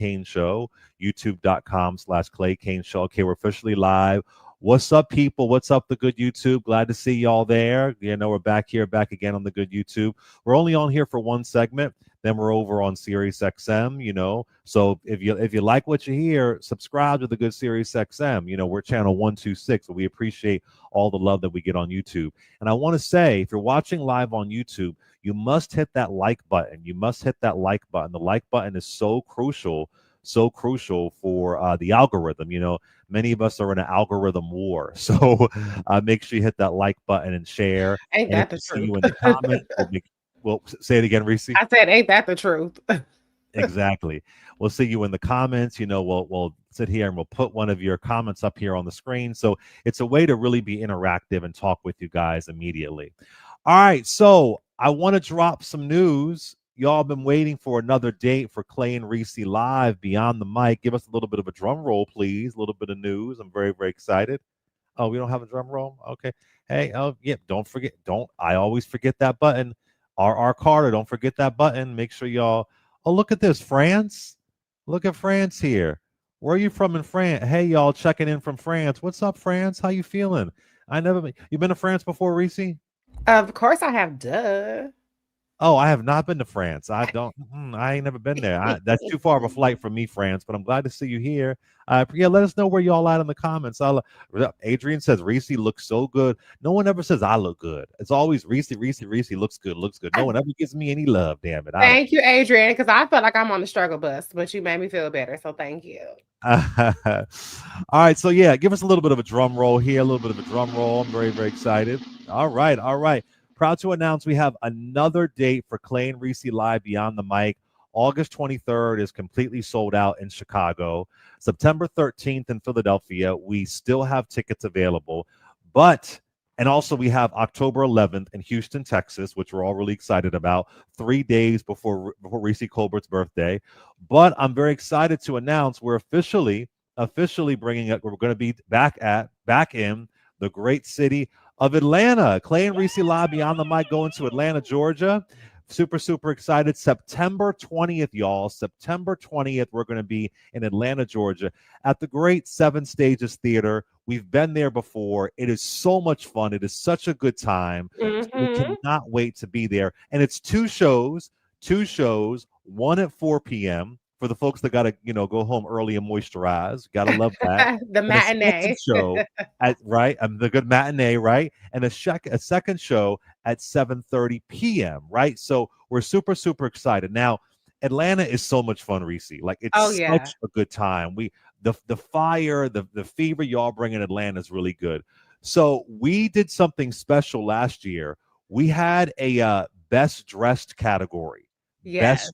Kane Show, youtube.com/Clay Kane Show. Okay, we're officially live. What's up, people? What's up, the good YouTube? Glad to see y'all there. You know, we're back again on the good YouTube. We're only on here for one segment, then we're over on Sirius XM, you know. So if you like what you hear, subscribe to the good Sirius XM. You know, we're channel 126, so we appreciate all the love that we get on YouTube. And I want to say, if you're watching live on YouTube, you must hit that like button. You must hit that like button. The like button is so crucial for the algorithm. You know, many of us are in an algorithm war. So make sure you hit that like button and share. Ain't And if that the we see truth? you in the comments, we'll say it again, Reecie. I said, ain't that the truth? Exactly. We'll see you in the comments. You know, we'll sit here and we'll put one of your comments up here on the screen. So it's a way to really be interactive and talk with you guys immediately. All right. So I want to drop some news. Y'all been waiting for another date for Clay and Reecie live beyond the mic. Give us a little bit of a drum roll, please. A little bit of news. I'm very, very excited. Oh, we don't have a drum roll? Okay. Hey, oh yeah, I always forget that button. R. Carter, don't forget that button. Make sure y'all. Oh, look at this, France. Look at France here. Where are you from in France? Hey, y'all checking in from France. What's up, France? How you feeling? You been to France before, Reecie? Of course I have, duh. Oh, I have not been to France. I ain't never been there. That's too far of a flight from me, France. But I'm glad to see you here. Yeah, let us know where y'all at in the comments. Adrian says Reecie looks so good. No one ever says I look good. It's always Reecie looks good, looks good. No one ever gives me any love. Damn it, I don't. Thank you, Adrian, because I felt like I'm on the struggle bus, but you made me feel better. So thank you. All right, so yeah, give us a little bit of a drum roll here, a little bit of a drum roll. I'm very, very excited. All right. Proud to announce we have another date for Clay and Reecie Live Beyond the Mic. August 23rd is completely sold out in Chicago. September 13th in Philadelphia. We still have tickets available, and also we have October 11th in Houston, Texas, which we're all really excited about, 3 days before Reecie Colbert's birthday. But I'm very excited to announce we're officially bringing it. We're going to be back in the great city of Atlanta. Clay and Reecie Live Beyond the Mic going to Atlanta, Georgia. Super, super excited. September 20th, y'all. September 20th, we're going to be in Atlanta, Georgia at the great Seven Stages Theater. We've been there before. It is so much fun. It is such a good time. We cannot wait to be there. And it's two shows, one at 4 p.m. for the folks that got to, go home early and moisturize. Got to love that. The matinee. Show the good matinee, right? And a second show at 7:30 p.m., right? So we're super, super excited. Now, Atlanta is so much fun, Reecie. Like, it's such a good time. The fire, the fever y'all bring in Atlanta is really good. So we did something special last year. We had a best dressed category. Yes.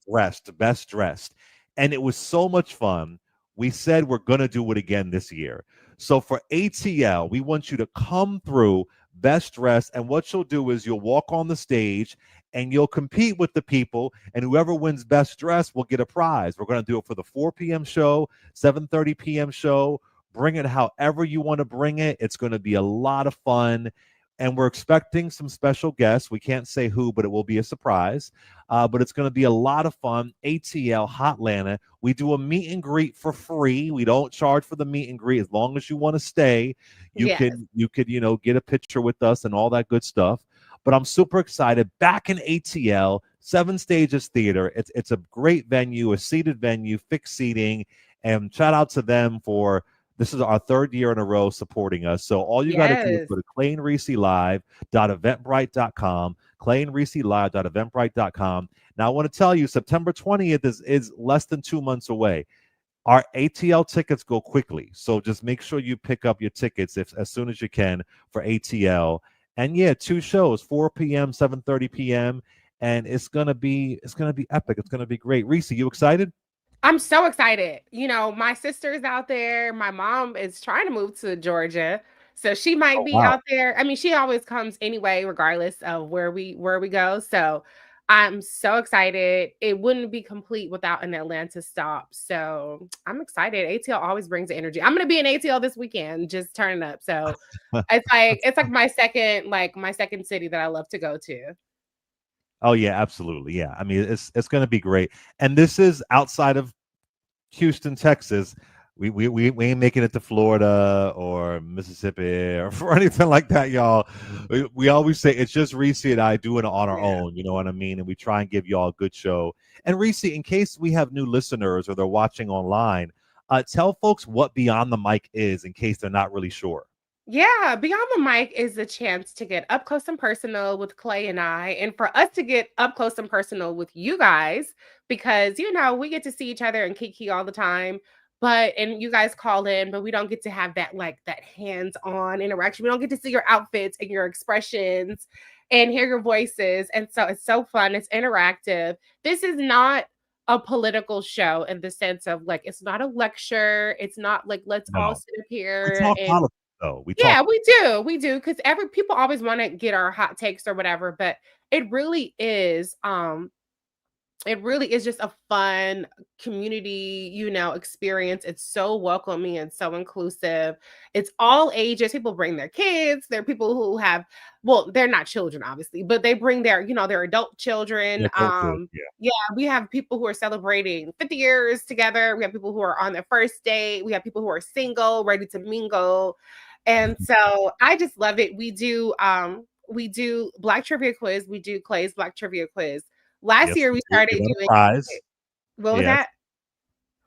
Best dressed. And it was so much fun. We said we're going to do it again this year. So for ATL, we want you to come through best dressed. And what you'll do is you'll walk on the stage and you'll compete with the people. And whoever wins best dressed will get a prize. We're going to do it for the 4 p.m. show, 7:30 p.m. show. Bring it however you want to bring it. It's going to be a lot of fun. And we're expecting some special guests. We can't say who, but it will be a surprise. But it's going to be a lot of fun. ATL Hotlanta. We do a meet and greet for free. We don't charge for the meet and greet. As long as you want to stay, you could get a picture with us and all that good stuff. But I'm super excited. Back in ATL, Seven Stages Theater. It's a great venue, a seated venue, fixed seating. And shout out to them for this is our third year in a row supporting us. So all you got to do is go to clayandreecielive.eventbrite.com, clayandreecielive.eventbrite.com. Now, I want to tell you, September 20th is less than 2 months away. Our ATL tickets go quickly. So just make sure you pick up your tickets as soon as you can for ATL. And yeah, 2 shows, 4 p.m., 7:30 p.m. And it's gonna be epic. It's gonna be great. Reecie, you excited? I'm so excited. My sister's out there. My mom is trying to move to Georgia, so she might be out there. I mean, she always comes anyway, regardless of where we go. So I'm so excited. It wouldn't be complete without an Atlanta stop. So I'm excited. ATL always brings the energy. I'm gonna be in ATL this weekend, just turning up. So it's like my second city that I love to go to. Oh yeah, absolutely. Yeah. I mean, it's going to be great. And this is outside of Houston, Texas, we ain't making it to Florida or Mississippi or anything like that, y'all. We always say it's just Reese and I doing it on our Yeah. own, you know what I mean? And we try and give y'all a good show. And Reese, in case we have new listeners or they're watching online, tell folks what Beyond the Mic is in case they're not really sure. Yeah, Beyond the Mic is a chance to get up close and personal with Clay and I, and for us to get up close and personal with you guys, because we get to see each other and kiki all the time, and you guys call in, but we don't get to have that hands-on interaction. We don't get to see your outfits and your expressions and hear your voices, and so it's so fun. It's interactive. This is not a political show in the sense of like it's not a lecture. It's not like let's all No, sit up we here talk and politics though. We talk. yeah, we do, because every people always want to get our hot takes or whatever, but it really is, it really is just a fun community, experience. It's so welcoming and so inclusive. It's all ages. People bring their kids. There are people who have, well, they're not children, obviously, but they bring their adult children. Yeah, culture. Yeah. Yeah, we have people who are celebrating 50 years together. We have people who are on their first date. We have people who are single, ready to mingle. And so I just love it. We do Black Trivia Quiz. We do Clay's Black Trivia Quiz. Last Yes, year we we do. started Give out a doing prize. what was Yes. that?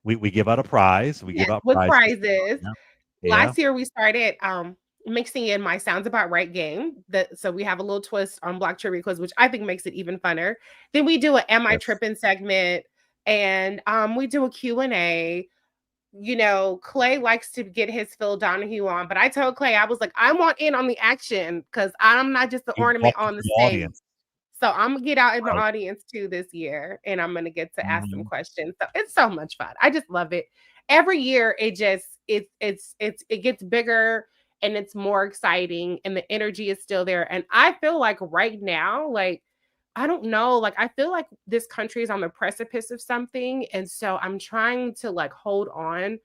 We give out a prize. We give Yes, out with prizes. prizes. Yeah. Yeah. Last year we started mixing in my Sounds About Right game. So we have a little twist on Black Trivia Quiz, which I think makes it even funner. Then we do a Am I Yes. Tripping segment, and we do a Q&A. Clay likes to get his Phil Donahue on, but I told Clay, I was like, I want in on the action because I'm not just the You ornament welcome on the the stage. audience. So I'm gonna get out in the Right. audience too this year, and I'm gonna get to ask some Mhm. questions. So it's so much fun. I just love it. Every year, it gets bigger and it's more exciting, and the energy is still there. And I feel like right now, like I don't know, like I feel like this country is on the precipice of something, and so I'm trying to like hold on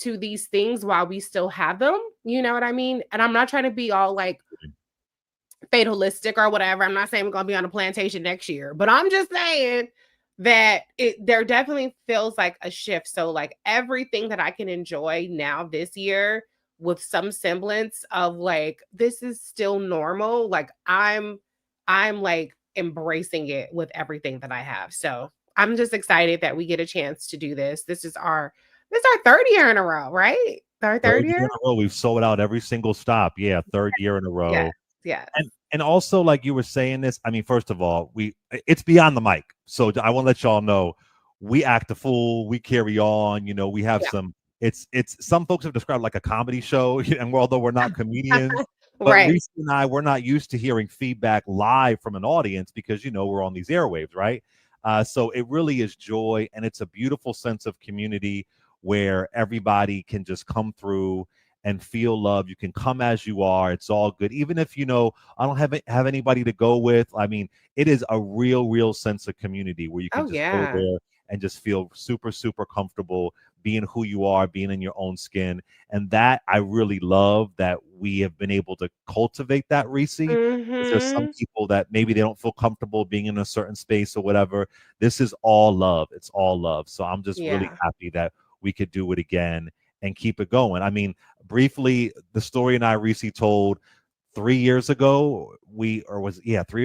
to these things while we still have them. You know what I mean? And I'm not trying to be all like fatalistic or whatever. I'm not saying we're gonna be on a plantation next year, but I'm just saying that there definitely feels like a shift. So like everything that I can enjoy now this year with some semblance of like this is still normal. Like I'm like embracing it with everything that I have. So I'm just excited that we get a chance to do this. This is our third year in a row, right? Our third Third year? year in a row. We've sold out every single stop. Yeah, third year in a Yes, row. yes. And also, like you were saying this, I mean, first of all, it's Beyond the Mic. So I want to let y'all know we act a fool, we carry on, we have Yeah. it's some folks have described like a comedy show, and although we're not comedians, but Right. Reese and I, we're not used to hearing feedback live from an audience because we're on these airwaves, right? So it really is joy, and it's a beautiful sense of community where everybody can just come through and feel love. You can come as you are. It's all good. Even if I don't have anybody to go with. I mean, it is a real sense of community where you Oh can just go yeah. there and just feel super comfortable being who you are, being in your own skin. And that I really love that we have been able to cultivate that, Reese. Because there's some Mhm. people that maybe they don't feel comfortable being in a certain space or whatever. This is all love. It's all love. So I'm just really Yeah. happy that we could do it again and keep it going. I mean, briefly, the story and I Reese told 3 years ago, 3 or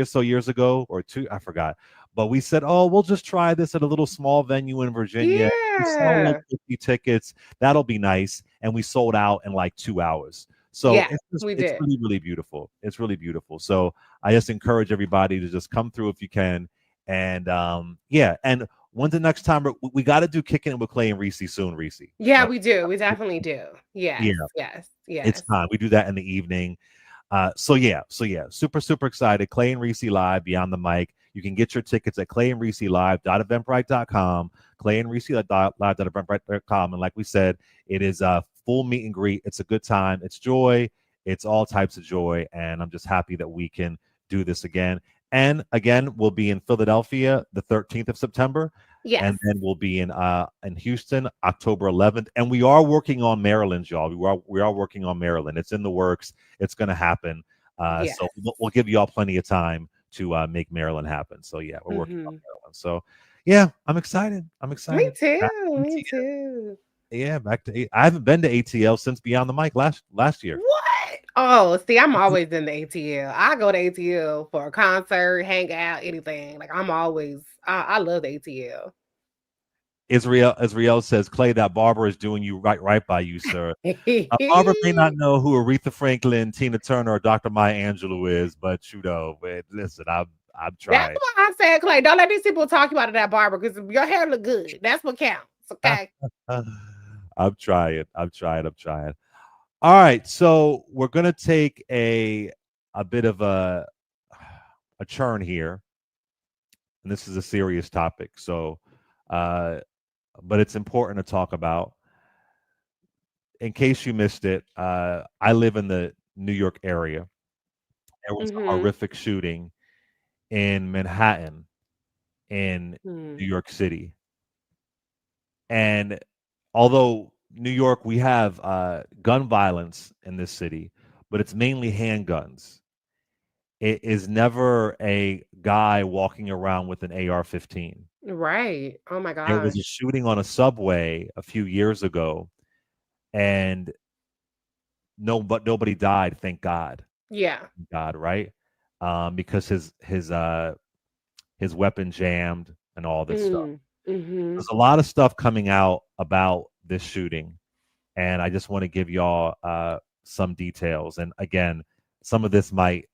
so years ago, or two, I forgot. But we said, oh, we'll just try this at a little small venue in Virginia. We sell like Yeah. 50 tickets. That'll be nice. And we sold out in like 2 hours. So Yeah, we it's did. really beautiful. It's really beautiful. So I just encourage everybody to just come through if you can. And yeah. And when's the next time we got to do Kicking It with Clay and Reese soon, Reese? Yeah, we do. We definitely do. Yeah, Yes, yes, it's yes. time. We do that in the evening. So yeah, super excited. Clay and Reese live Beyond the Mic. You can get your tickets at clayandreeselive.eventbrite.com, clayandreeselive.eventbrite.com. And like we said, it is a full meet and greet. It's a good time. It's joy. It's all types of joy. And I'm just happy that we can do this again. And again, we'll be in Philadelphia the 13th of September. Yes, And then we'll be in Houston October 11th. And we are working on Maryland, y'all. We are working on Maryland. It's in the works. It's going to happen. yes. So we'll give you all plenty of time to make Maryland happen. So yeah, we're working on Mhm. Maryland. So Yeah, I'm excited. I'm Me excited. Back too. to Me ATL. too. Yeah, back to I haven't been to ATL since Beyond the Mic last year. What? Oh, see, I'm always in the ATL. I go to ATL for a concert, hang out, anything. Like I'm always, I love the ATL. Israel says, Clay, that barber is doing you right by you, sir. A barber may not know who Aretha Franklin, Tina Turner, or Dr. Maya Angelou is, but you know, listen, I've That's tried. why I said, Clay, don't let these people talk about it at barber because your hair look good. That's what counts. Okay. I'm trying. I'm trying. I'm trying. All right, so we're gonna take a bit of a churn here, and this is a serious topic. So, uh, but it's important to talk about. In case you missed it, I live in the New York area. There was a Mm-hmm. horrific shooting in Manhattan, in New Mm. York City, and although New York, we have gun violence in this city, but it's mainly handguns. It is never a guy walking around with an AR-15. Right. Oh my There was a gosh. shooting on a subway a few years ago, and nobody died. Thank God. Yeah. Thank God, right? Because his weapon jammed and all this stuff. Mm. Mm-hmm. There's a lot of stuff coming out about this shooting, and I just want to give y'all some details. And again, some of this might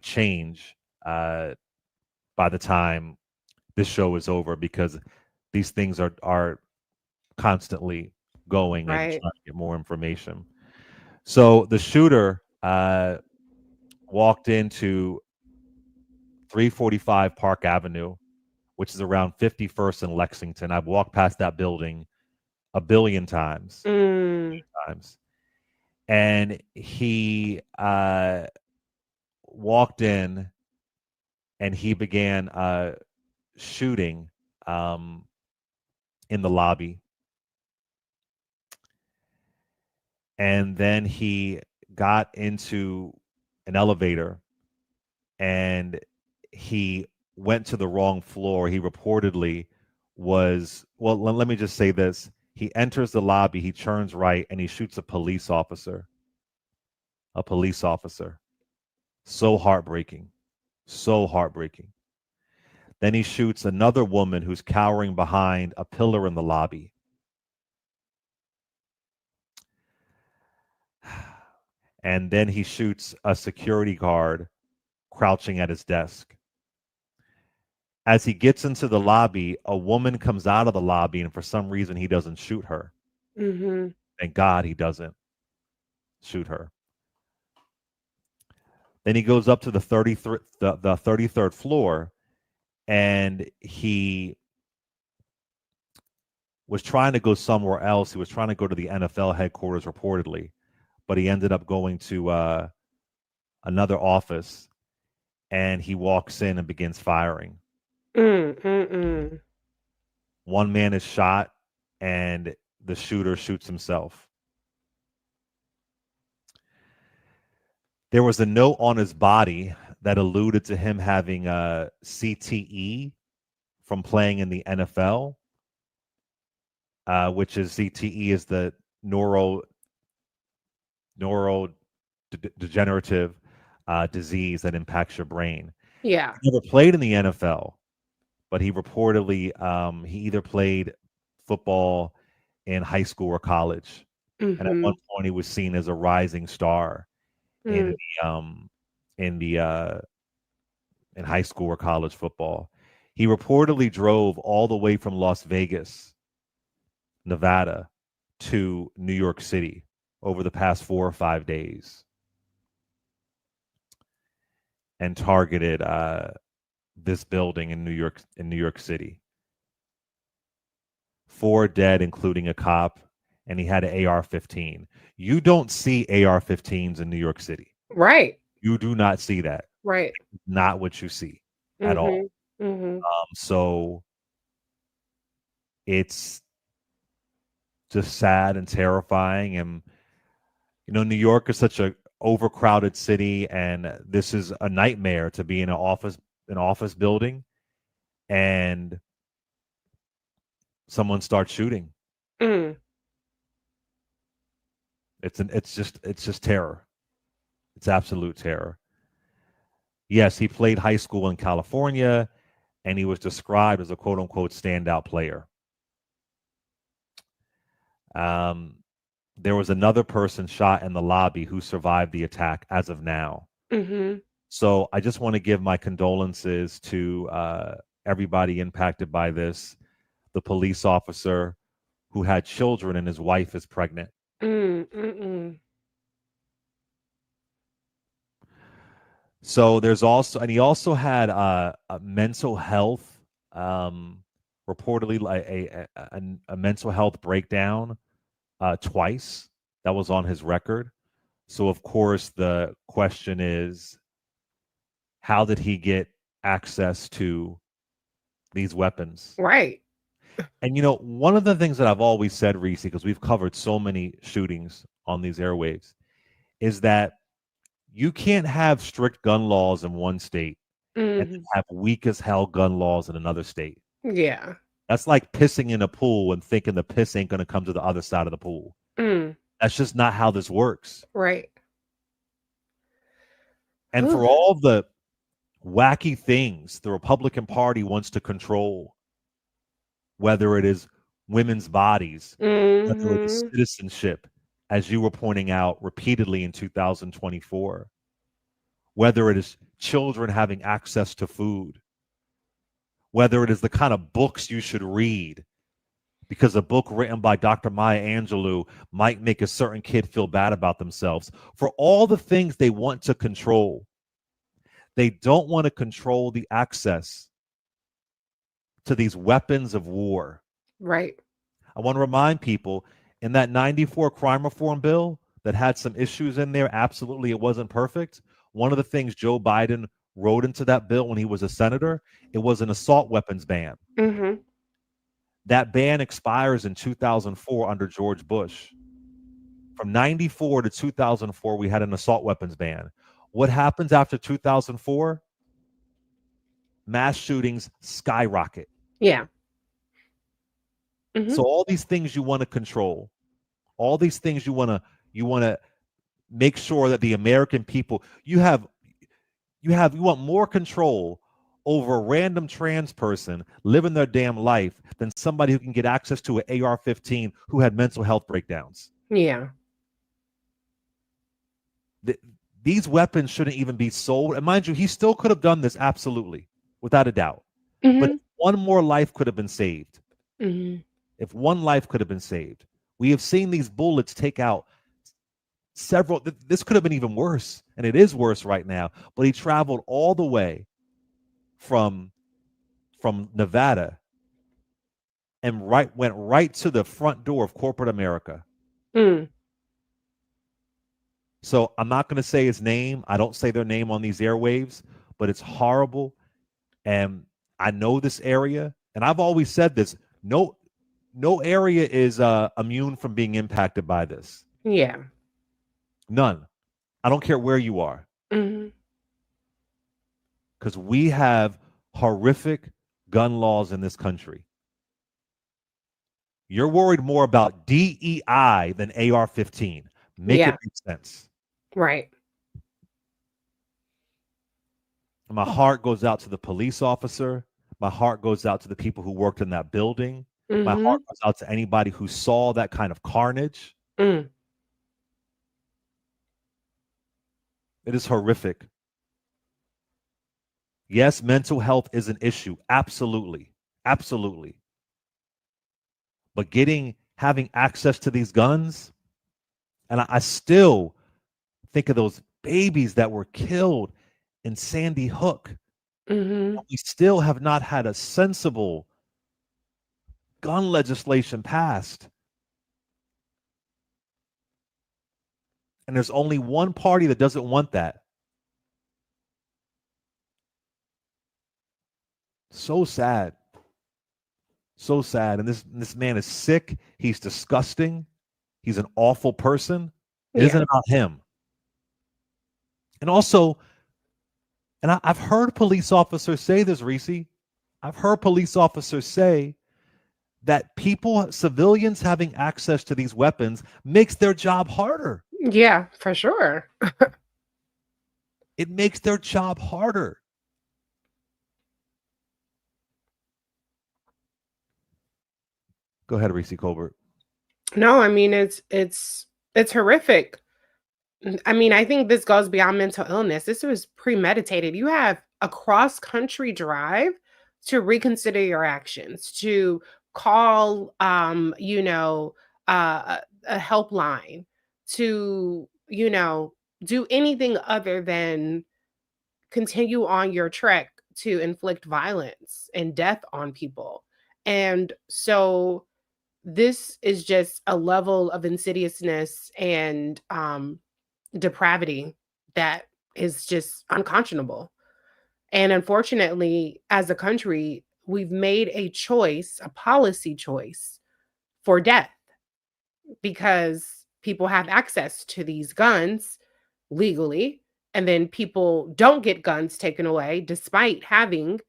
change uh, by the time this show is over because these things are constantly going and Right. trying to get more information. So the shooter walked into 345 Park Avenue, which is around 51st and Lexington. I've walked past that building a billion times, Mm. times. And he walked in and he began shooting um, in the lobby. And then he got into an elevator and he went to the wrong floor. He reportedly was, well, let me just say this. He enters the lobby, he turns right, and he shoots a police officer. A police officer. So heartbreaking. So heartbreaking. Then he shoots another woman who's cowering behind a pillar in the lobby. And then he shoots a security guard crouching at his desk. As he gets into the lobby, a woman comes out of the lobby, and for some reason, he doesn't shoot her. Mm-hmm. Thank God he doesn't shoot her. Then he goes up to the 33rd floor, and he was trying to go somewhere else. He was trying to go to the NFL headquarters, reportedly, but he ended up going to another office, and he walks in and begins firing. Mm-mm. One man is shot, and the shooter shoots himself. There was a note on his body that alluded to him having a CTE from playing in the NFL, which is CTE is the neurodegenerative disease that impacts your brain. Yeah. He never played in the NFL, but he reportedly he either played football in high school or college, and at Mm-hmm. one point he was seen as a rising star in Mm. the in the in high school or college football. He reportedly drove all the way from Las Vegas, Nevada, to New York City over the past 4 or 5 days and targeted this building in New York City. 4 dead, including a cop, and he had an AR-15. You don't see AR-15s in New York City. Right. You do not see that. Right. Not what you see at all. Mm-hmm. Mm-hmm. So it's just sad and terrifying. And New York is such a overcrowded city, and this is a nightmare to be in an office building, and someone starts shooting. Mm. It's just terror. It's absolute terror. Yes, he played high school in California, and he was described as a quote unquote standout player. There was another person shot in the lobby who survived the attack as of now. Mm-hmm. So I just want to give my condolences to everybody impacted by this. The police officer who had children and his wife is pregnant. Mm-mm. So there's also, and he also had a mental health, reportedly like a mental health breakdown twice. That was on his record. So of course the question is, how did he get access to these weapons? Right. And you know, one of the things that I've always said, Reecie, because we've covered so many shootings on these airwaves, is that you can't have strict gun laws in one state and Mm-hmm. then have weak as hell gun laws in another state. Yeah. That's like pissing in a pool and thinking the piss ain't going to come to the other side of the pool. Mm. That's just not how this works. Right. And Ooh. for all the wacky things the Republican Party wants to control, whether it is women's bodies, whether it is Mm-hmm. citizenship, as you were pointing out repeatedly in 2024, whether it is children having access to food, whether it is the kind of books you should read, because a book written by Dr. Maya Angelou might make a certain kid feel bad about themselves. For all the things they want to control, they don't want to control the access to these weapons of war. Right. I want to remind people, in that 94 crime reform bill that had some issues in there, absolutely it wasn't perfect. One of the things Joe Biden wrote into that bill when he was a senator, it was an assault weapons ban. Mm-hmm. That ban expires in 2004 under George Bush. From 94 to 2004, we had an assault weapons ban. What happens after 2004? Mass shootings skyrocket. Yeah. Mm-hmm. So all these things you want to control, all these things you want to make sure that the American people, you want more control over a random trans person living their damn life than somebody who can get access to an AR-15 who had mental health breakdowns. Yeah. These weapons shouldn't even be sold. And mind you, he still could have done this, absolutely, without a doubt. But Mm-hmm. one more life could have been saved. Mm-hmm. If one life could have been saved. We have seen these bullets take out several. This could have been even worse, and it is worse right now. But he traveled all the way from Nevada and went right to the front door of corporate America. Mm. So I'm not going to say his name. I don't say their name on these airwaves, but it's horrible. And I know this area, and I've always said this: no area is immune from being impacted by this. Yeah. None. I don't care where you are. Mm-hmm. Because we have horrific gun laws in this country. You're worried more about DEI than AR-15. Make it make sense. Right. My heart goes out to the police officer. My heart goes out to the people who worked in that building. Mm-hmm. My heart goes out to anybody who saw that kind of carnage. Mm. It is horrific. Yes, mental health is an issue. Absolutely. Absolutely. But having access to these guns, and I still think of those babies that were killed in Sandy Hook. Mm-hmm. We still have not had a sensible gun legislation passed. And there's only one party that doesn't want that. So sad. So sad. And this man is sick. He's disgusting. He's an awful person. It isn't about him. And also, and I've heard police officers say this, Reecie. I've heard police officers say that people, civilians having access to these weapons makes their job harder. Yeah, for sure. It makes their job harder. Go ahead, Reecie Colbert. No, I mean it's horrific. I mean, I think this goes beyond mental illness. This was premeditated. You have a cross country drive to reconsider your actions, to call a helpline, to, do anything other than continue on your trek to inflict violence and death on people. And so this is just a level of insidiousness and depravity that is just unconscionable. And unfortunately, as a country, we've made a choice, a policy choice for death because people have access to these guns legally. And then people don't get guns taken away despite having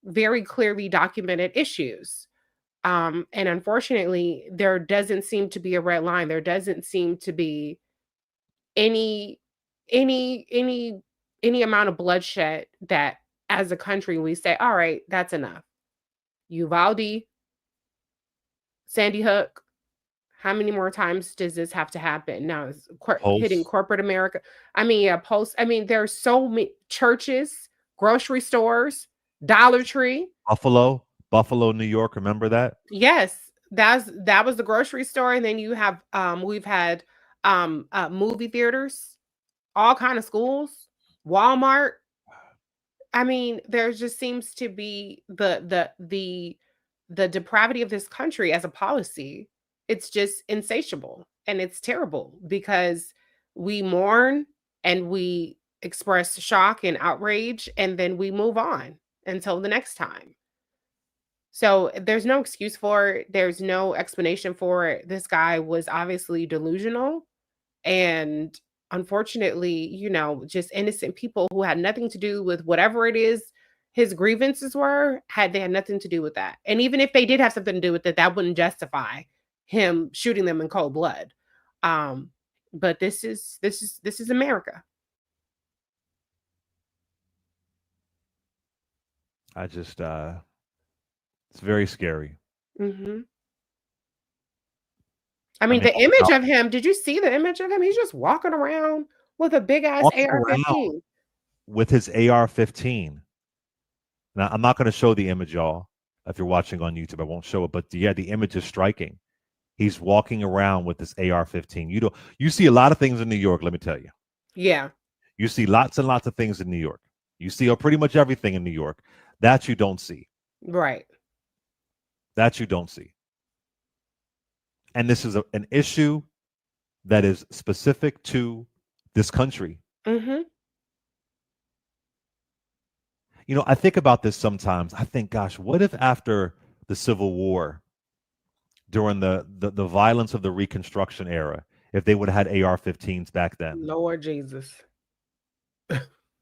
very clearly documented issues. And unfortunately, there doesn't seem to be a red line. There doesn't seem to be any any any any amount of bloodshed that as a country we say, all right, that's enough. Uvalde, Sandy Hook, how many more times does this have to happen? Now it's hitting Pulse, corporate America. I mean, post. I mean, there's so many churches, grocery stores, Dollar Tree. Buffalo, New York. Remember that? Yes, that was the grocery store, and then you have we've had movie theaters, all kind of schools, Walmart. I mean, there just seems to be the depravity of this country as a policy. It's just insatiable and it's terrible because we mourn and we express shock and outrage and then we move on until the next time. So there's no excuse for it. There's no explanation for it. This guy was obviously delusional and unfortunately, just innocent people who had nothing to do with whatever it is his grievances were, they had nothing to do with that. And even if they did have something to do with it, that wouldn't justify him shooting them in cold blood. But this is America. I just it's very scary. Hmm. I mean, the image of him, did you see the image of him? He's just walking around with a big ass AR-15. With his AR-15. Now, I'm not going to show the image, y'all. If you're watching on YouTube, I won't show it. But yeah, the image is striking. He's walking around with this AR-15. You see a lot of things in New York, let me tell you. Yeah. You see lots and lots of things in New York. You see pretty much everything in New York. That you don't see. Right. That you don't see. And this is an issue that is specific to this country. Mm-hmm. I think about this sometimes. I think, gosh, what if after the Civil War, during the violence of the Reconstruction era, if they would have had AR-15s back then? Lord Jesus.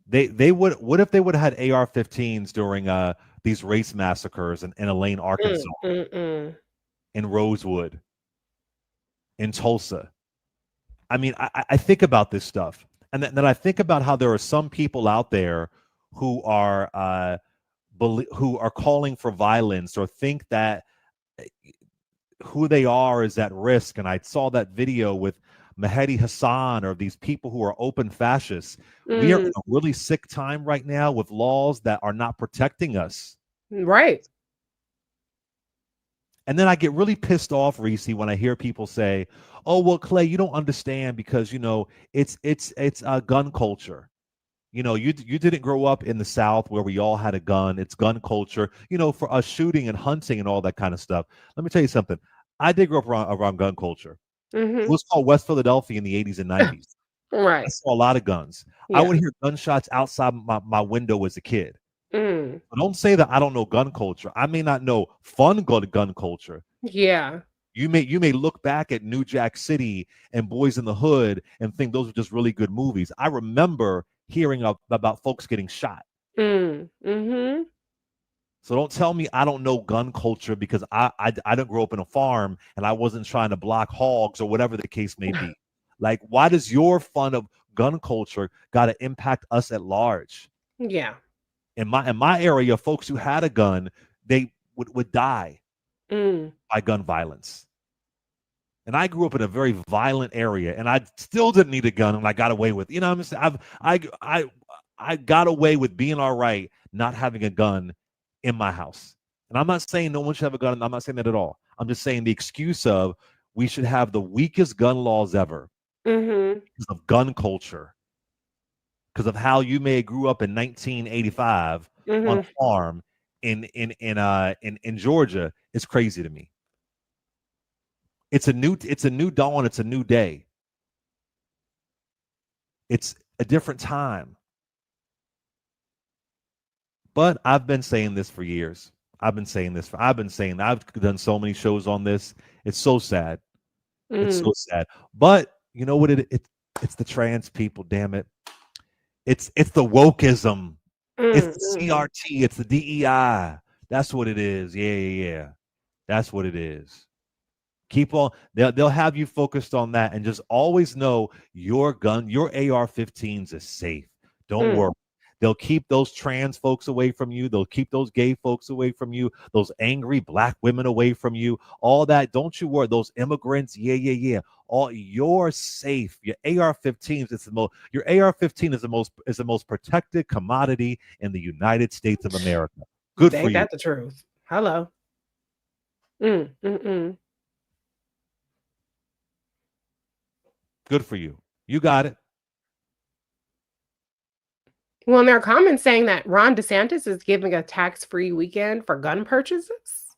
They would. What if they would have had AR-15s during these race massacres in Elaine, Arkansas, in Rosewood, in Tulsa? I mean, I think about this stuff, and then I think about how there are some people out there who are calling for violence or think that who they are is at risk. And I saw that video with Mehdi Hassan or these people who are open fascists. We are in a really sick time right now with laws that are not protecting us. Right. And then I get really pissed off, Reecie, when I hear people say, "Oh, well, Clay, you don't understand because it's a gun culture. You didn't grow up in the South where we all had a gun. It's gun culture. For us shooting and hunting and all that kind of stuff." Let me tell you something. I did grow up around gun culture. Mm-hmm. It was called West Philadelphia in the 80s and 90s. Right. I saw a lot of guns. Yeah. I would hear gunshots outside my window as a kid. But don't say that I don't know gun culture. I may not know fun gun culture. Yeah. You may look back at New Jack City and Boys in the Hood and think those are just really good movies. I remember hearing about folks getting shot. Mm-hmm. So don't tell me I don't know gun culture because I didn't grow up in a farm and I wasn't trying to block hogs or whatever the case may be. Like, why does your fun of gun culture got to impact us at large? Yeah. In my area, folks who had a gun, they would die by gun violence. And I grew up in a very violent area, and I still didn't need a gun, and I got away with. You know what I'm saying? I got away with being all right, not having a gun in my house. And I'm not saying no one should have a gun. I'm not saying that at all. I'm just saying the excuse of we should have the weakest gun laws ever because of gun culture, because of how you may have grew up in 1985 on a farm in Georgia. It's crazy to me. It's a new dawn. It's a new day. It's a different time. But I've been saying this for years. I've been saying I've done so many shows on this. It's so sad. It's so sad. But you know what it's the trans people, damn it. It's the wokeism. It's the CRT, it's the DEI. That's what it is. Yeah. That's what it is. Keep on. They'll have you focused on that, and just always know your gun, your AR-15s is safe. Don't worry. They'll keep those trans folks away from you. They'll keep those gay folks away from you. Those angry black women away from you. All that. Don't you worry. Those immigrants. Yeah. All you're safe. Your AR-15s is the most. Your AR-15 is the most protected commodity in the United States of America. Good for you. Ain't that the truth? Hello. Good for you. You got it. Well, and there are comments saying that Ron DeSantis is giving a tax-free weekend for gun purchases.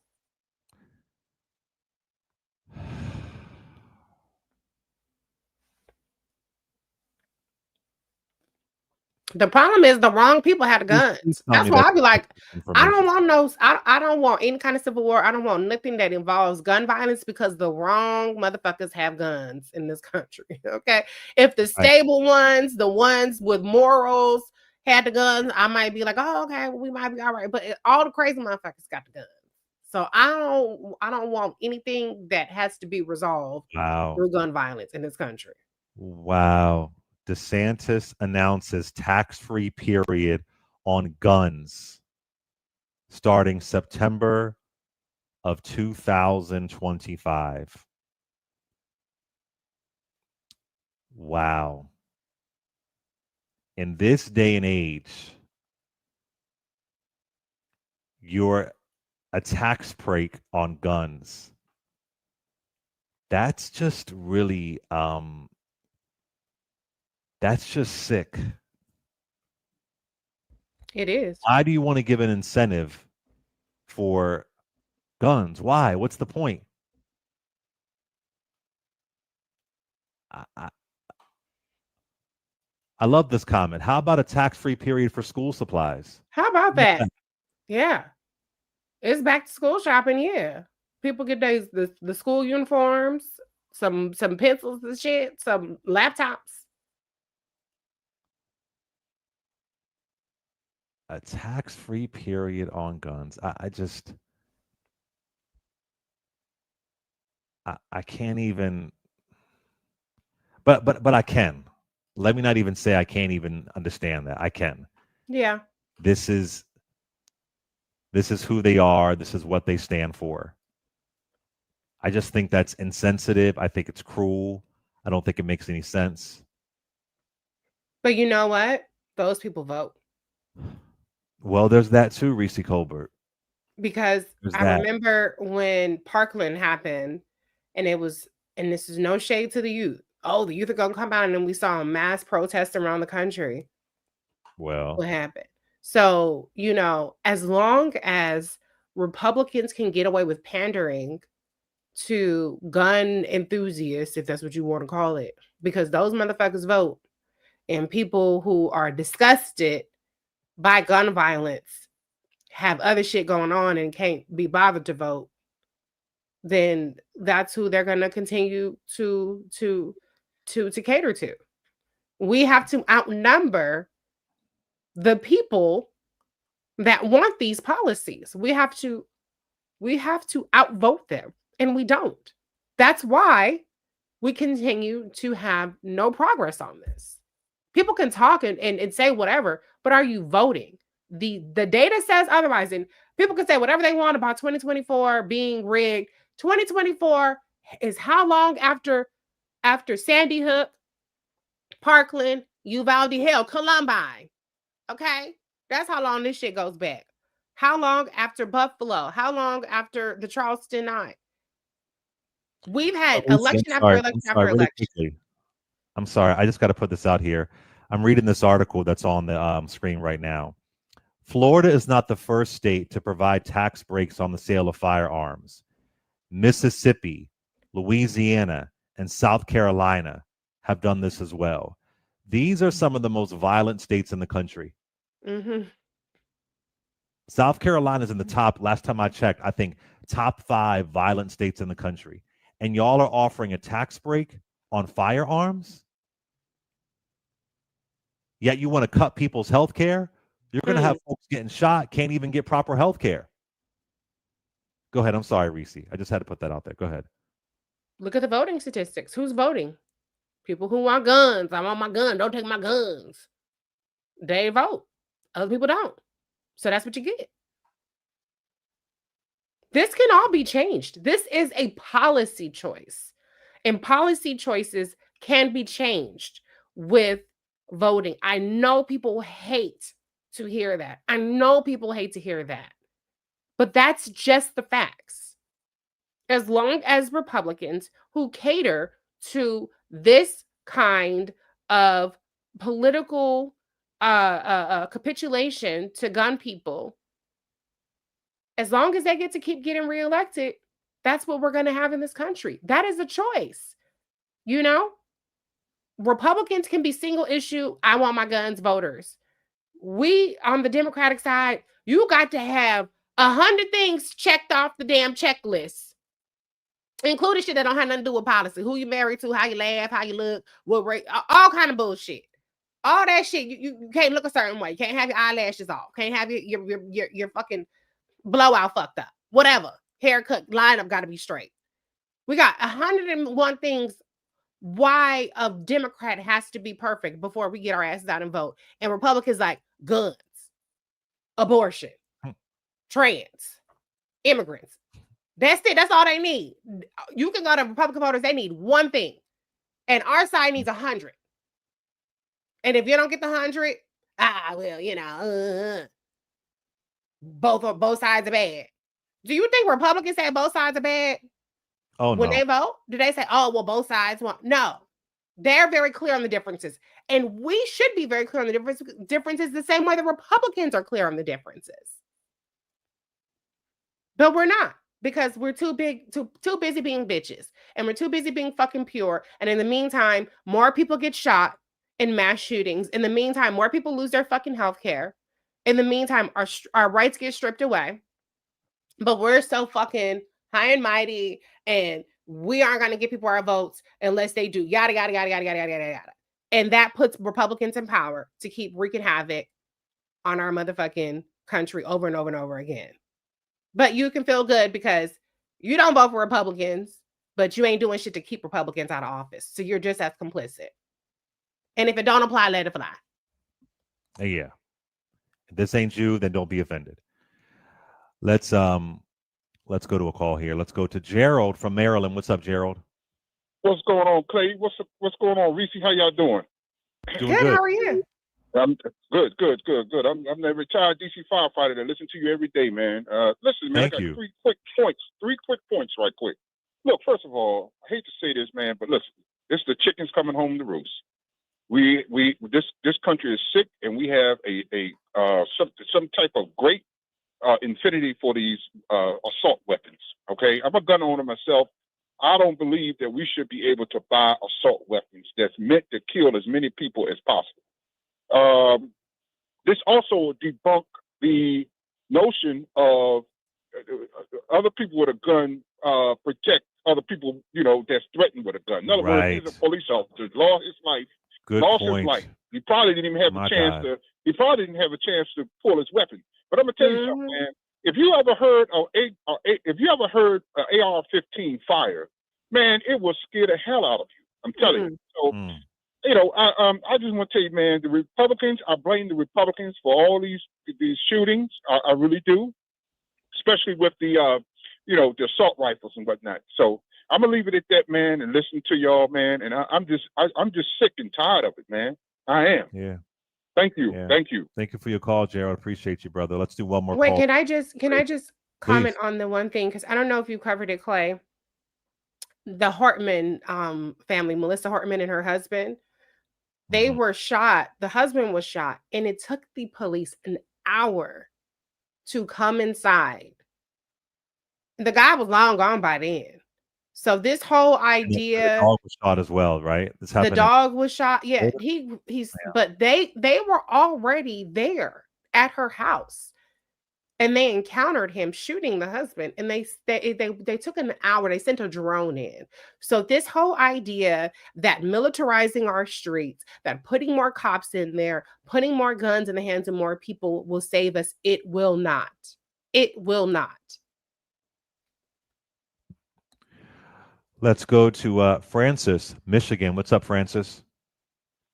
The problem is the wrong people had guns. That's why I'd be like, I don't want any kind of civil war. I don't want nothing that involves gun violence because the wrong motherfuckers have guns in this country. Okay. If the stable ones, the ones with morals had the guns, I might be like, oh, okay, well, we might be all right. But all the crazy motherfuckers got the guns. So I don't want anything that has to be resolved through gun violence in this country. Wow. DeSantis announces tax-free period on guns starting September of 2025. Wow. In this day and age, you're a tax break on guns. That's just really that's just sick. It is. Why do you want to give an incentive for guns? Why? What's the point? I love this comment. How about a tax-free period for school supplies? How about that? Yeah. It's back to school shopping, yeah. People get the school uniforms, some pencils and shit, some laptops. A tax-free period on guns. I can't even. But I can. Let me not even say I can't even understand that. I can. Yeah. This is who they are. This is what they stand for. I just think that's insensitive. I think it's cruel. I don't think it makes any sense. But you know what? Those people vote. Well, there's that too, Reecie Colbert. Because I remember when Parkland happened, and this is no shade to the youth. Oh, the youth are going to come out, and then we saw a mass protest around the country. Well, what happened? So, as long as Republicans can get away with pandering to gun enthusiasts, if that's what you want to call it, because those motherfuckers vote, and people who are disgusted by gun violence have other shit going on and can't be bothered to vote, then that's who they're going to continue to cater to. We have to outnumber the people that want these policies. We have to outvote them, and we don't. That's why we continue to have no progress on this. People can talk and say whatever, but are you voting? The data says otherwise, and people can say whatever they want about 2024 being rigged. 2024 is how long after Sandy Hook, Parkland, Uvalde, hell, Columbine. Okay, that's how long this shit goes back. How long after Buffalo? How long after the Charleston 9? We've had election after election after really election. quickly. I'm sorry. I just got to put this out here. I'm reading this article that's on the screen right now. Florida is not the first state to provide tax breaks on the sale of firearms. Mississippi, Louisiana, and South Carolina have done this as well. These are some of the most violent states in the country. Mm-hmm. South Carolina is in the top, last time I checked, I think top 5 violent states in the country. And y'all are offering a tax break on firearms? Yet you want to cut people's health care? You're going to have folks getting shot, can't even get proper health care. Go ahead. I'm sorry, Reecie. I just had to put that out there. Go ahead. Look at the voting statistics. Who's voting? People who want guns. I want my gun. Don't take my guns. They vote. Other people don't. So that's what you get. This can all be changed. This is a policy choice. And policy choices can be changed with voting. I know people hate to hear that. I know people hate to hear that. But that's just the facts. As long as Republicans who cater to this kind of political capitulation to gun people, as long as they get to keep getting reelected, that's what we're going to have in this country. That is a choice. You know, Republicans can be single issue, I want my guns voters. We, on the Democratic side, you got to have 100 things checked off the damn checklist, including shit that don't have nothing to do with policy. Who you married to, how you laugh, how you look, what rate, all kind of bullshit. All that shit, you can't look a certain way. You can't have your eyelashes off. Can't have your fucking blowout fucked up. Whatever. Haircut, lineup got to be straight. We got 101 things why a Democrat has to be perfect before we get our asses out and vote. And Republicans like guns, abortion, trans, immigrants. That's it. That's all they need. You can go to Republican voters. They need one thing. And our side needs 100. And if you don't get the 100, well, you know, both sides are bad. Do you think Republicans say both sides are bad? Oh, when they vote, do they say, oh, well, both sides want? No, they're very clear on the differences. And we should be very clear on the differences the same way the Republicans are clear on the differences. But we're not, because we're too busy being bitches, and we're too busy being fucking pure. And in the meantime, more people get shot in mass shootings. In the meantime, more people lose their fucking health care. In the meantime, our rights get stripped away. But we're so fucking high and mighty, and we aren't going to give people our votes unless they do yada, yada, yada, yada, yada, yada, yada. And that puts Republicans in power to keep wreaking havoc on our motherfucking country over and over and over again. But you can feel good because you don't vote for Republicans, but you ain't doing shit to keep Republicans out of office. So you're just as complicit. And if it don't apply, let it fly. Yeah. If this ain't you, then don't be offended. Let's go to a call here. Let's go to Gerald from Maryland. What's up, Gerald? What's going on, Clay? What's going on, Reecie? How y'all doing? Doing good. How are you? I'm good. I'm a retired DC firefighter that listen to you every day, man. Listen, man, Thank I got you. three quick points right quick. Look, first of all, I hate to say this, man, but listen, it's the chickens coming home to roost. This country is sick, and we have some type of great infinity for these assault weapons. Okay, I'm a gun owner myself. I don't believe that we should be able to buy assault weapons that's meant to kill as many people as possible. This also debunk the notion of other people with a gun protect other people, that's threatened with a gun. In other words, these are police officers. Law is life. Good Loss point. is life. He probably didn't even have a chance to. He probably didn't have a chance to pull his weapon. But I'm gonna tell you something, man. If you ever heard AR-15 fire, man, it will scare the hell out of you. I'm telling you. So, you know, I just want to tell you, man, the Republicans. I blame the Republicans for all these shootings. I really do, especially with the the assault rifles and whatnot. So I'm gonna leave it at that, man, and listen to y'all, man. And I'm just sick and tired of it, man. I am. Yeah. Thank you. Yeah. Thank you. Thank you for your call, Gerald. Appreciate you, brother. Let's do one more Wait, call. can I just comment on the one thing? Because I don't know if you covered it, Clay. The Hartman family, Melissa Hartman and her husband, they were shot. The husband was shot, and it took the police an hour to come inside. The guy was long gone by then. So this whole idea, the dog was shot as well, right? This happened. The dog was shot. Yeah, he's. But they were already there at her house, and they encountered him shooting the husband. And they took an hour. They sent a drone in. So this whole idea that militarizing our streets, that putting more cops in there, putting more guns in the hands of more people will save us. It will not. It will not. Let's go to Francis, Michigan. What's up, Francis?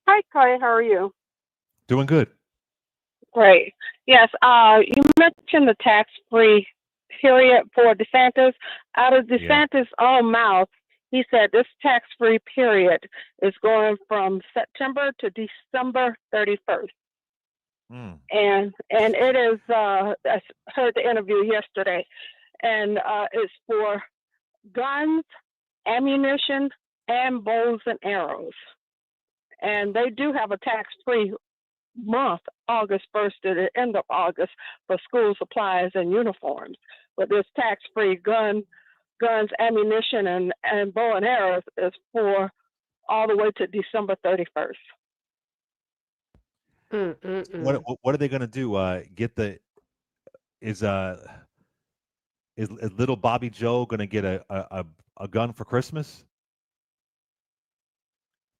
Hi, Clay. How are you? Doing good. Great. Yes. You mentioned the tax-free period for DeSantis. Out of DeSantis' own mouth, he said this tax-free period is going from September to December 31st. And it is. I heard the interview yesterday, and it's for guns, ammunition, and bows and arrows. And they do have a tax-free month, August 1st to the end of August, for school supplies and uniforms. But this tax-free guns, ammunition, and bow and arrows is for all the way to December 31st. What are they going to do? Is little Bobby Joe going to get a gun for Christmas?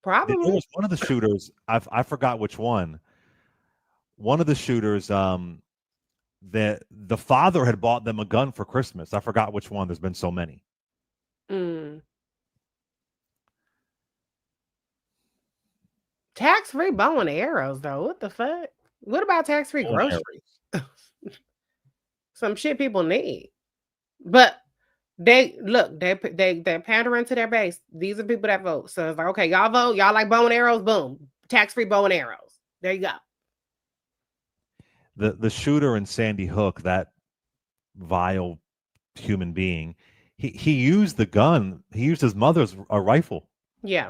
Probably. There was one of the shooters. I forgot which one. One of the shooters. That the father had bought them a gun for Christmas. I forgot which one. There's been so many. Tax-free bow and arrows, though. What the fuck? What about tax-free groceries? Some shit people need. But they're pandering to their base. These are people that vote. So it's like, okay, y'all vote. Y'all like bow and arrows? Boom. Tax-free bow and arrows. There you go. The shooter in Sandy Hook, that vile human being, he used the gun. He used his mother's rifle. Yeah.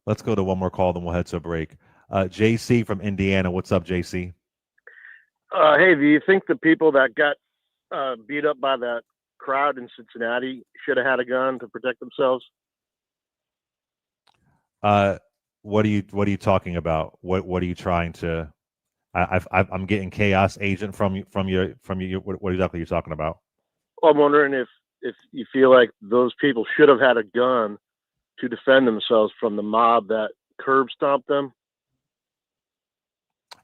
Let's go to one more call, then we'll head to a break. JC from Indiana. What's up, JC? Hey, do you think the people that got beat up by that crowd in Cincinnati should have had a gun to protect themselves? What are you talking about? What are you trying to? I'm getting chaos agent from you. What exactly are you talking about? Well, I'm wondering if you feel like those people should have had a gun to defend themselves from the mob that curb stomped them.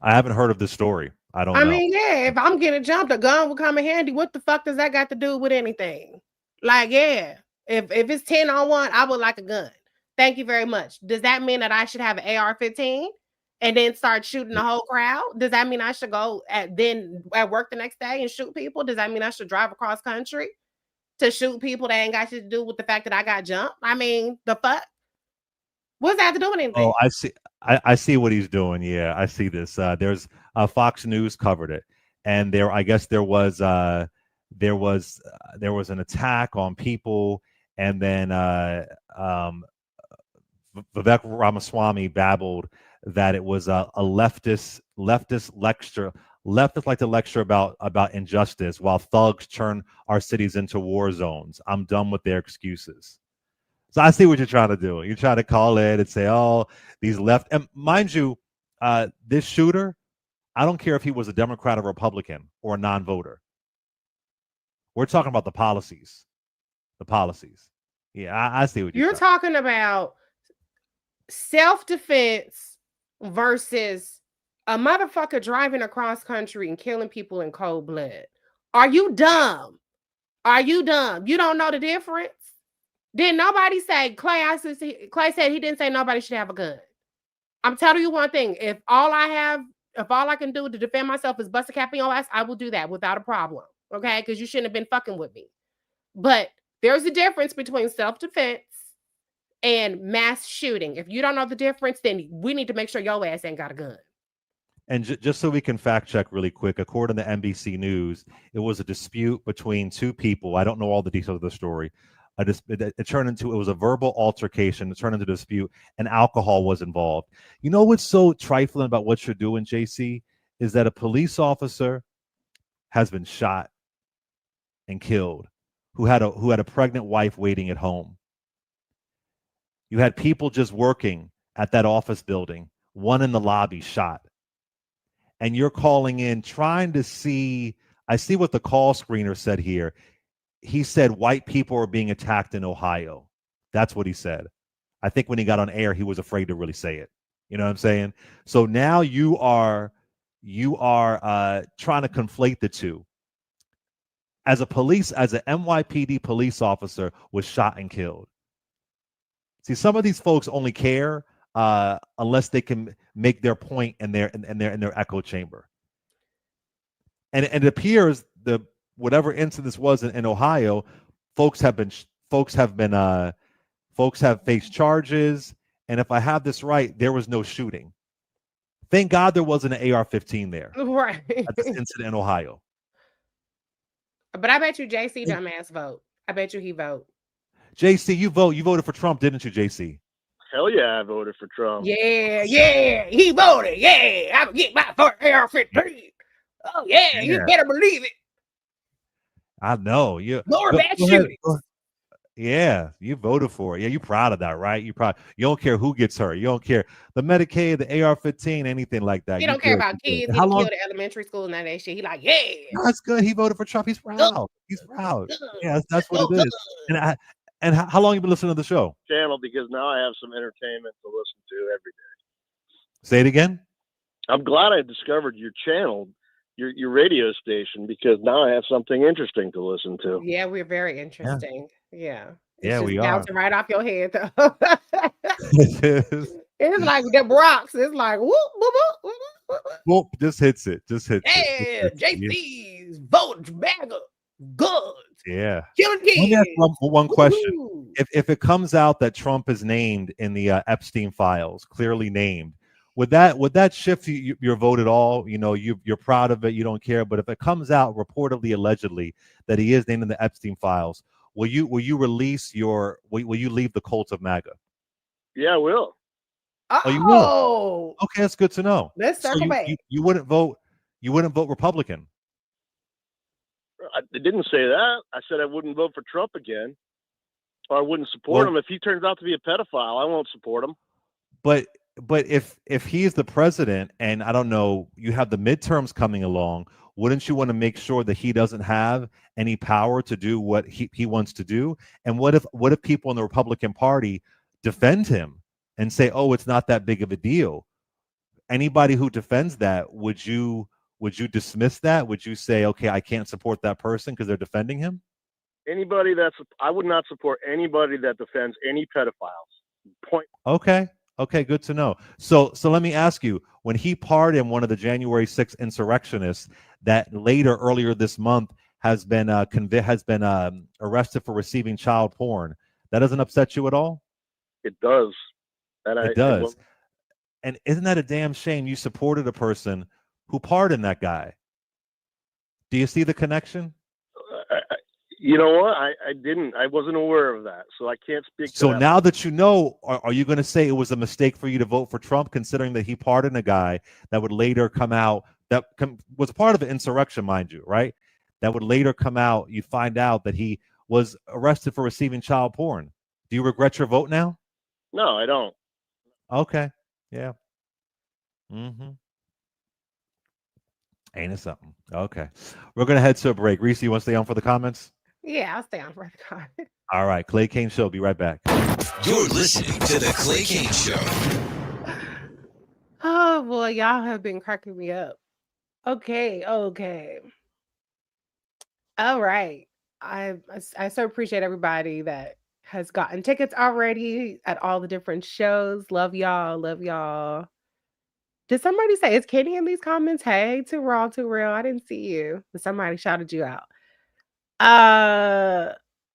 I haven't heard of this story. I don't know. I mean, yeah, if I'm getting jumped, a gun will come in handy. What the fuck does that got to do with anything? Like, yeah, if it's 10 on 1, I would like a gun. Thank you very much. Does that mean that I should have an AR-15 and then start shooting the whole crowd? Does that mean I should go at work the next day and shoot people? Does that mean I should drive across country to shoot people that ain't got shit to do with the fact that I got jumped? I mean, the fuck? What's that have to do with anything? Oh, I see. I see what he's doing. Yeah, I see this. There's Fox News covered it, and I guess there was an attack on people, and then Vivek Ramaswamy babbled that it was a leftist lecture. Leftists like to lecture about injustice, while thugs turn our cities into war zones. I'm done with their excuses. So I see what you're trying to do. You're trying to call in and say, "Oh, these left." And mind you, this shooter, I don't care if he was a Democrat or Republican or a non-voter. We're talking about the policies. the policies. Yeah, I see what you're talking about. Self-defense versus a motherfucker driving across country and killing people in cold blood. Are you dumb? Are you dumb? You don't know the difference? Did nobody say Clay said he didn't say nobody should have a gun. I'm telling you one thing. If all I can do to defend myself is bust a cap in your ass, I will do that without a problem. Okay? Because you shouldn't have been fucking with me. But there's a difference between self-defense and mass shooting. If you don't know the difference, then we need to make sure your ass ain't got a gun. And just so we can fact check really quick, according to NBC News, it was a dispute between two people. I don't know all the details of the story. It turned into, it was a verbal altercation. It turned into a dispute, and alcohol was involved. You know what's so trifling about what you're doing, JC, is that a police officer has been shot and killed, who had a pregnant wife waiting at home. You had people just working at that office building, one in the lobby shot. And you're calling in trying to see, I see what the call screener said here. He said white people are being attacked in Ohio. That's what he said. I think when he got on air, he was afraid to really say it. You know what I'm saying? So now you are trying to conflate the two. As an NYPD police officer was shot and killed. See, some of these folks only care unless they can make their point in their echo chamber. And it appears the whatever incident this was in Ohio, folks have faced charges. And if I have this right, there was no shooting. Thank God there wasn't an AR-15 there. Right. At this incident in Ohio. But I bet you JC dumbass vote. I bet you he vote. JC, you voted for Trump, didn't you, JC? Hell yeah, I voted for Trump. Yeah, he voted. Yeah, I'm gonna get my first AR-15. Oh yeah, you better believe it. I know. You more bad shootings. Yeah, you voted for it. Yeah, you're proud of that, right? You don't care who gets hurt. You don't care the Medicaid, the AR-15, anything like that. He don't care about kids getting killed at elementary school and that shit. He like, yeah. No, that's good. He voted for Trump. He's proud. He's proud. Yeah, that's what it is. And how long you been listening to the show? Channel, because now I have some entertainment to listen to every day. Say it again. I'm glad I discovered your channel, your radio station, because now I have something interesting to listen to. Yeah, we're very interesting. Yeah. Yeah, we are. Bouncing right off your head, though. It's like the Bronx. It's like whoop, whoop, whoop, whoop, whoop. Whoop, just hits it. Yeah, JC's vote MAGA guns. Yeah. Killing kids. One question. If it comes out that Trump is named in the Epstein files, clearly named, would that shift your vote at all? You know, you're proud of it, you don't care. But if it comes out reportedly, allegedly, that he is named in the Epstein files, will you release will you leave the cult of MAGA? Yeah, I will. Oh, you will. Okay, that's good to know. Let's circle back. You wouldn't vote Republican. I didn't say that. I said I wouldn't vote for Trump again, or I wouldn't support him. If he turns out to be a pedophile, I won't support him. But if he's the president, and I don't know, you have the midterms coming along, wouldn't you want to make sure that he doesn't have any power to do what he wants to do? And what if people in the Republican Party defend him and say, oh, it's not that big of a deal? Anybody who defends that, would you dismiss that? Would you say, okay, I can't support that person because they're defending him? I would not support anybody that defends any pedophiles. Point. Okay, good to know. So let me ask you, when he pardoned one of the January 6th insurrectionists that earlier this month has been arrested for receiving child porn, that doesn't upset you at all? It does. It does. And isn't that a damn shame? You supported a person who pardoned that guy. Do you see the connection? You know what? I didn't. I wasn't aware of that, so I can't speak to so that. Now that you know, are you going to say it was a mistake for you to vote for Trump, considering that he pardoned a guy that would later come out, was part of an insurrection, mind you, right? That would later come out, you find out that he was arrested for receiving child porn. Do you regret your vote now? No, I don't. Okay. Yeah. Ain't it something? Okay. We're going to head to a break. Reece, you want to stay on for the comments? Yeah, I'll stay on for the comment. All right, Clay Kane Show. Be right back. You're listening to the Clay Kane Show. Oh boy, y'all have been cracking me up. Okay. All right. I so appreciate everybody that has gotten tickets already at all the different shows. Love y'all. Did somebody say, is Kenny in these comments? Hey, too raw, too real. I didn't see you, but somebody shouted you out.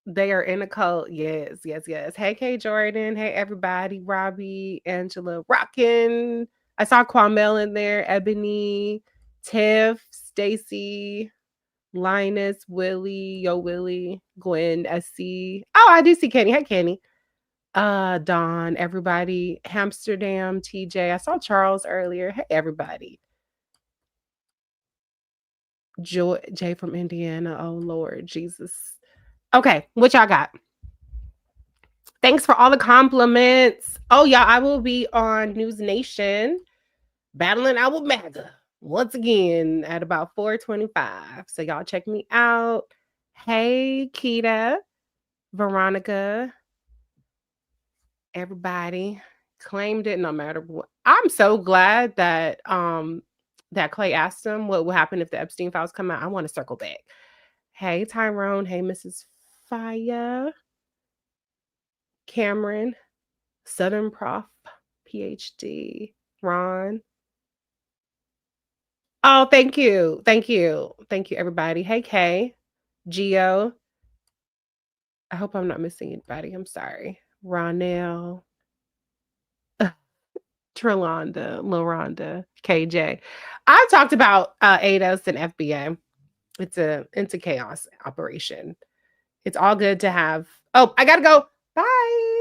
They are in a cult. Yes. Hey, K Jordan. Hey, everybody. Robbie, Angela, Rockin'. I saw Kwamel in there. Ebony, Tiff, Stacy, Linus, Willie, Yo Willie, Gwen, SC. Oh, I do see Kenny. Hey, Kenny. Dawn, everybody. Amsterdam, TJ. I saw Charles earlier. Hey, everybody. Jay from Indiana. Oh, Lord Jesus. Okay, what y'all got? Thanks for all the compliments. Oh, y'all, I will be on News Nation battling out with MAGA once again at about 4:25. So y'all check me out. Hey, Keita, Veronica, everybody claimed it no matter what. I'm so glad that that Clay asked him what would happen if the Epstein files come out. I want to circle back. Hey, Tyrone. Hey, Mrs. Faya. Cameron, Southern Prof, PhD, Ron. Oh, thank you, everybody. Hey, Kay, Geo. I hope I'm not missing anybody. I'm sorry. Ronell, Trelonda, Loranda, KJ. I talked about ADOS and FBA. It's a chaos operation. It's all good to have. Oh, I gotta go. Bye.